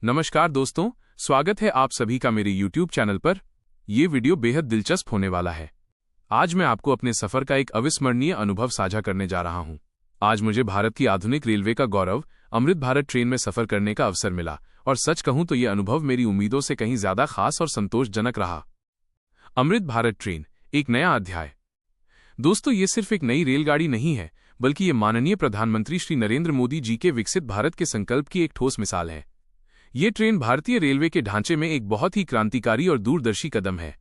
नमस्कार दोस्तों, स्वागत है आप सभी का मेरे YouTube चैनल पर। ये वीडियो बेहद दिलचस्प होने वाला है। आज मैं आपको अपने सफर का एक अविस्मरणीय अनुभव साझा करने जा रहा हूं। आज मुझे भारत की आधुनिक रेलवे का गौरव अमृत भारत ट्रेन में सफर करने का अवसर मिला और सच कहूं तो ये अनुभव मेरी उम्मीदों से कहीं ज्यादा खास और संतोषजनक रहा। अमृत भारत ट्रेन, एक नया अध्याय। दोस्तों, ये सिर्फ एक नई रेलगाड़ी नहीं है, बल्कि ये माननीय प्रधानमंत्री श्री नरेंद्र मोदी जी के विकसित भारत के संकल्प की एक ठोस मिसाल है। ये ट्रेन भारतीय रेलवे के ढांचे में एक बहुत ही क्रांतिकारी और दूरदर्शी कदम है।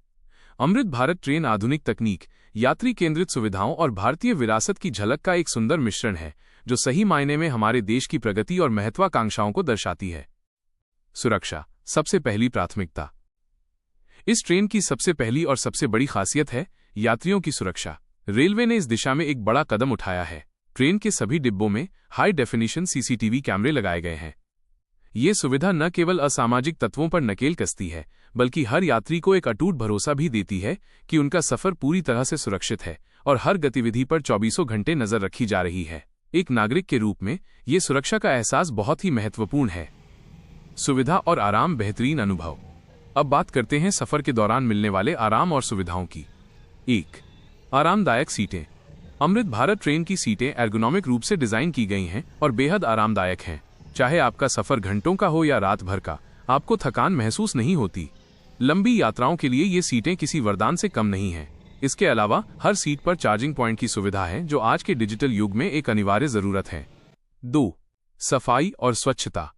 अमृत भारत ट्रेन आधुनिक तकनीक, यात्री केंद्रित सुविधाओं और भारतीय विरासत की झलक का एक सुंदर मिश्रण है, जो सही मायने में हमारे देश की प्रगति और महत्वाकांक्षाओं को दर्शाती है। सुरक्षा सबसे पहली प्राथमिकता। इस ट्रेन की सबसे पहली और सबसे बड़ी खासियत है यात्रियों की सुरक्षा। रेलवे ने इस दिशा में एक बड़ा कदम उठाया है। ट्रेन के सभी डिब्बों में हाई डेफिनेशन सीसीटीवी कैमरे लगाए गए हैं। ये सुविधा न केवल असामाजिक तत्वों पर नकेल कसती है, बल्कि हर यात्री को एक अटूट भरोसा भी देती है कि उनका सफर पूरी तरह से सुरक्षित है और हर गतिविधि पर 24 घंटे नजर रखी जा रही है। एक नागरिक के रूप में ये सुरक्षा का एहसास बहुत ही महत्वपूर्ण है। सुविधा और आराम, बेहतरीन अनुभव। अब बात करते हैं सफर के दौरान मिलने वाले आराम और सुविधाओं की। 1. आरामदायक सीटें। अमृत भारत ट्रेन की सीटें एर्गोनॉमिक रूप से डिजाइन की गई हैं और बेहद आरामदायक हैं। चाहे आपका सफर घंटों का हो या रात भर का, आपको थकान महसूस नहीं होती। लंबी यात्राओं के लिए ये सीटें किसी वरदान से कम नहीं हैं। इसके अलावा हर सीट पर चार्जिंग पॉइंट की सुविधा है, जो आज के डिजिटल युग में एक अनिवार्य जरूरत है। 2. सफाई और स्वच्छता।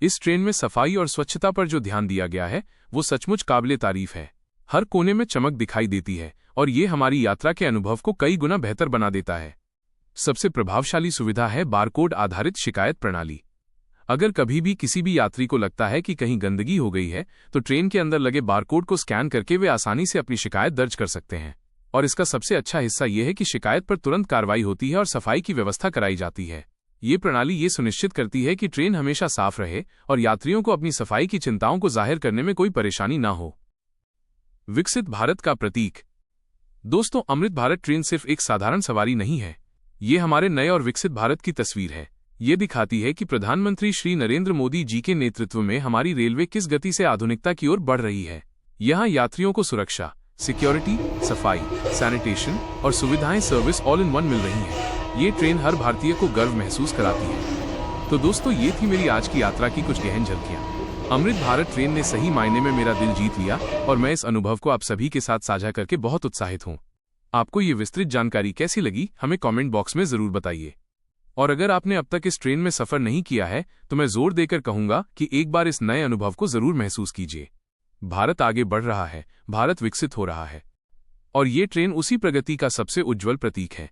इस ट्रेन में सफाई और स्वच्छता पर जो ध्यान दिया गया है, वो सचमुच काबिले तारीफ है। हर कोने में चमक दिखाई देती है और ये हमारी यात्रा के अनुभव को कई गुना बेहतर बना देता है। सबसे प्रभावशाली सुविधा है बारकोड आधारित शिकायत प्रणाली। अगर कभी भी किसी भी यात्री को लगता है कि कहीं गंदगी हो गई है, तो ट्रेन के अंदर लगे बारकोड को स्कैन करके वे आसानी से अपनी शिकायत दर्ज कर सकते हैं। और इसका सबसे अच्छा हिस्सा यह है कि शिकायत पर तुरंत कार्रवाई होती है और सफाई की व्यवस्था कराई जाती है। ये प्रणाली ये सुनिश्चित करती है कि ट्रेन हमेशा साफ रहे और यात्रियों को अपनी सफाई की चिंताओं को जाहिर करने में कोई परेशानी न हो। विकसित भारत का प्रतीक। दोस्तों, अमृत भारत ट्रेन सिर्फ एक साधारण सवारी नहीं है, ये हमारे नए और विकसित भारत की तस्वीर है। ये दिखाती है कि प्रधानमंत्री श्री नरेंद्र मोदी जी के नेतृत्व में हमारी रेलवे किस गति से आधुनिकता की ओर बढ़ रही है। यहाँ यात्रियों को सुरक्षा, सिक्योरिटी, सफाई, सैनिटेशन और सुविधाएं सर्विस ऑल इन वन मिल रही हैं। ये ट्रेन हर भारतीय को गर्व महसूस कराती है। तो दोस्तों, ये थी मेरी आज की यात्रा की कुछ गहन झलकियां। अमृत भारत ट्रेन ने सही मायने में मेरा दिल जीत लिया और मैं इस अनुभव को आप सभी के साथ साझा करके बहुत उत्साहित हूँ। आपको ये विस्तृत जानकारी कैसी लगी, हमें कॉमेंट बॉक्स में जरूर बताइए। और अगर आपने अब तक इस ट्रेन में सफर नहीं किया है, तो मैं जोर देकर कहूंगा कि एक बार इस नए अनुभव को जरूर महसूस कीजिए। भारत आगे बढ़ रहा है, भारत विकसित हो रहा है और ये ट्रेन उसी प्रगति का सबसे उज्जवल प्रतीक है।